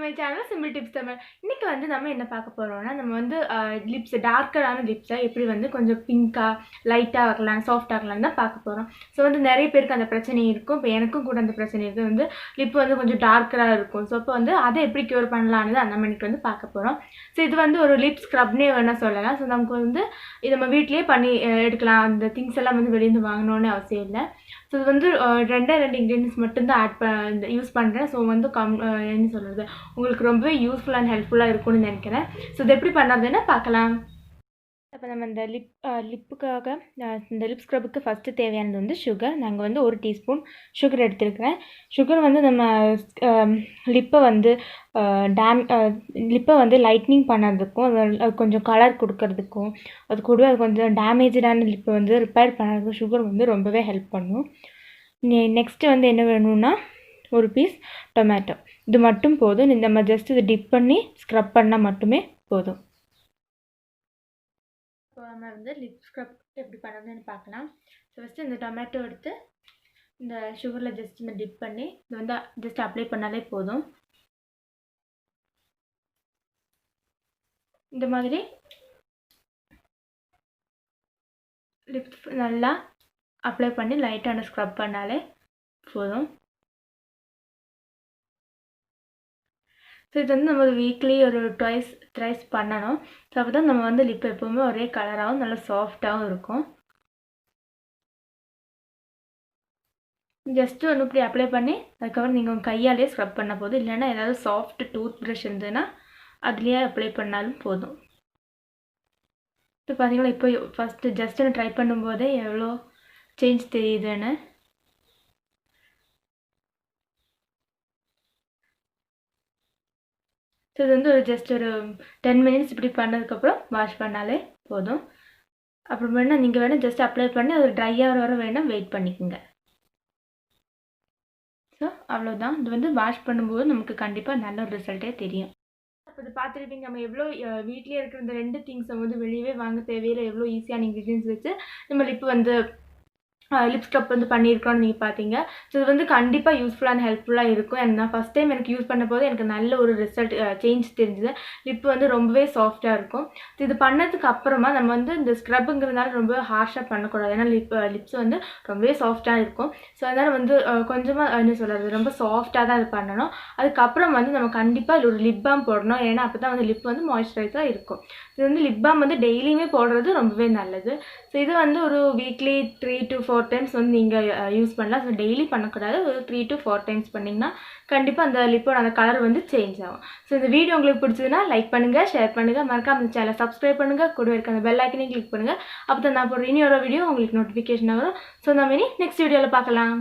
My channel simple tips Tamil. இன்னைக்கு வந்து நம்ம என்ன பார்க்க போறோம்னா, நம்ம வந்து லிப்ஸ் டார்க்கரான லிப்ஸை எப்படி வந்து கொஞ்சம் பிங்காக லைட்டாக ஆக்கலாம், சாஃப்ட் ஆகலாம்னு தான் பார்க்க போகிறோம். ஸோ வந்து நிறைய பேருக்கு அந்த பிரச்சனை இருக்கும். இப்போ எனக்கும் கூட அந்த பிரச்சனை இருக்குது. வந்து லிப் வந்து கொஞ்சம் டார்க்கராக இருக்கும். ஸோ அப்போ வந்து அதை எப்படி க்யூர் பண்ணலான்னு அந்த மணிக்கு வந்து பார்க்க போகிறோம். ஸோ இது வந்து ஒரு லிப் ஸ்க்ரப்னே வேணால் சொல்லலாம். ஸோ நமக்கு வந்து இது நம்ம வீட்லேயே பண்ணி எடுக்கலாம். அந்த திங்ஸ் எல்லாம் வந்து வெளியே வாங்கணும்னு அவசியம் இல்லை. ஸோ இது வந்து ரெண்டு இன்க்ரீடியன்ஸ் மட்டும்தான் யூஸ் பண்ணுறேன். ஸோ வந்து என்ன சொல்கிறது, உங்களுக்கு ரொம்பவே யூஸ்ஃபுல் அண்ட் ஹெல்ப்ஃபுல்லாக இருக்கும்னு நினைக்கிறேன். ஸோ இது எப்படி பண்ணுறதுன்னு பார்க்கலாம். இப்போ நம்ம இந்த லிப்புக்காக இந்த லிப் ஸ்க்ரப்புக்கு ஃபஸ்ட்டு தேவையானது வந்து சுகர். நாங்கள் வந்து 1 டீஸ்பூன் சுகர் எடுத்துருக்கிறேன். சுகர் வந்து நம்ம லிப்பை வந்து லிப்பை வந்து லைட்னிங் பண்ணுறதுக்கும் அது கொஞ்சம் கலர் கொடுக்கறதுக்கும் அது கூட அது கொஞ்சம் டேமேஜான லிப்பை வந்து ரிப்பேர் பண்ணுறதுக்கும் சுகர் வந்து ரொம்பவே ஹெல்ப் பண்ணும். நெக்ஸ்ட்டு வந்து என்ன வேணும்னா 1 பீஸ் டொமேட்டோ. இது மட்டும் போதும். நம்ம ஜஸ்ட் இதை டிப் பண்ணி ஸ்க்ரப் பண்ணால் மட்டுமே போதும். இப்போ நம்ம வந்து லிப் ஸ்க்ரப் எப்படி பண்ணுறதுன்னு பார்க்கலாம். ஸோ ஃபஸ்ட்டு இந்த டொமேட்டோ எடுத்து இந்த சுகரில் ஜஸ்ட் இந்த டிப் பண்ணி இது வந்து ஜஸ்ட் அப்ளை பண்ணாலே போதும். இந்த மாதிரி லிப்ஸ் நல்லா அப்ளை பண்ணி லைட்டான ஸ்க்ரப் பண்ணாலே போதும். ஸோ இது வந்து நம்ம வீக்லி ஒரு த்ரைஸ் பண்ணணும். ஸோ அப்போ தான் நம்ம வந்து லிப் எப்போவுமே ஒரே கலராகவும் நல்லா சாஃப்டாகவும் இருக்கும். ஜஸ்ட்டு ஒன்று இப்படி அப்ளை பண்ணி அதுக்கப்புறம் நீங்கள் உங்கள் கையாலேயே ஸ்க்ரப் பண்ண போதும். இல்லைன்னா ஏதாவது சாஃப்ட் டூத் ப்ரஷ் இருந்ததுன்னா அதுலேயே அப்ளை பண்ணாலும் போதும். இப்போ பார்த்தீங்கன்னா இப்போ ஃபஸ்ட்டு ஜஸ்ட் ஒன்று ட்ரை பண்ணும்போதே எவ்வளோ சேஞ்ச் தெரியுதுன்னு. ஸோ இது வந்து ஜஸ்ட் ஒரு 10 மினிட்ஸ் இப்படி பண்ணதுக்கப்புறம் வாஷ் பண்ணாலே போதும். அப்புறம் வேணால் நீங்கள் வேணால் ஜஸ்ட் அப்ளை பண்ணி அது ட்ரை ஆகிற வர வேணால் வெயிட் பண்ணிக்கோங்க. ஸோ அவ்வளோதான். இது வந்து வாஷ் பண்ணும்போது நமக்கு கண்டிப்பாக நல்ல ஒரு ரிசல்ட்டே தெரியும். அப்போ இது பார்த்துருப்பீங்க, நம்ம எவ்வளோ வீட்லேயே இருக்கிற இந்த 2 திங்ஸை வந்து வெளியவே வாங்க தேவையில்லை. எவ்வளோ ஈஸியான இன்க்ரீடியன்ஸ் வச்சு நம்ம லிப் வந்து லிப் ஸ்க்ரப் வந்து பண்ணியிருக்கோன்னு நீங்கள் பார்த்தீங்க. ஸோ இது வந்து கண்டிப்பாக யூஸ்ஃபுல்லாக அண்ட் ஹெல்ப்ஃபுல்லாக இருக்கும். நான் ஃபஸ்ட் டைம் எனக்கு யூஸ் பண்ண போது எனக்கு நல்ல ஒரு ரிசல்ட் சேஞ்ச் தெரிஞ்சுது. லிப் வந்து ரொம்பவே சாஃப்டாக இருக்கும். ஸோ இது பண்ணதுக்கு அப்புறமா நம்ம வந்து இந்த ஸ்க்ரப்புங்கிறதுனால ரொம்ப ஹார்ஷாக பண்ணக்கூடாது. ஏன்னா லிப்ஸ் வந்து ரொம்பவே சாஃப்டாக இருக்கும். ஸோ அதனால் வந்து கொஞ்சமாக என்ன சொல்கிறது, ரொம்ப சாஃப்டாக தான் இது பண்ணணும். அதுக்கப்புறம் வந்து நம்ம கண்டிப்பாக ஒரு லிப் பாம் போடணும். ஏன்னா அப்போ தான் வந்து லிப் வந்து மாய்ஸ்சரைஸாக இருக்கும். இது வந்து லிப் பாம் வந்து டெய்லியுமே போடுறது ரொம்பவே நல்லது. ஸோ இது வந்து ஒரு வீக்லி 3 to 4 டைம்ஸ் வந்து நீங்கள் யூஸ் பண்ணலாம். ஸோ டெய்லி பண்ணக்கூடாது. ஒரு 3 to 4 டைம்ஸ் பண்ணிங்கன்னா கண்டிப்பாக அந்த லிப்போட அந்த கலர் வந்து சேஞ்ச் ஆகும். ஸோ இந்த வீடியோ உங்களுக்கு பிடிச்சதுன்னா லைக் பண்ணுங்கள், ஷேர் பண்ணுங்கள், மறக்காம இந்த சேனலை சப்ஸ்கிரைப் பண்ணுங்கள், கூட இருக்க அந்த பெல் ஐக்கனையும் கிளிக் பண்ணுங்கள். அப்போ தான் நான் போடுற இனி ஒரு வீடியோ உங்களுக்கு நோட்டிஃபிகேஷன் வரும். ஸோ நம்ம இனி நெக்ஸ்ட் வீடியோவில் பார்க்கலாம்.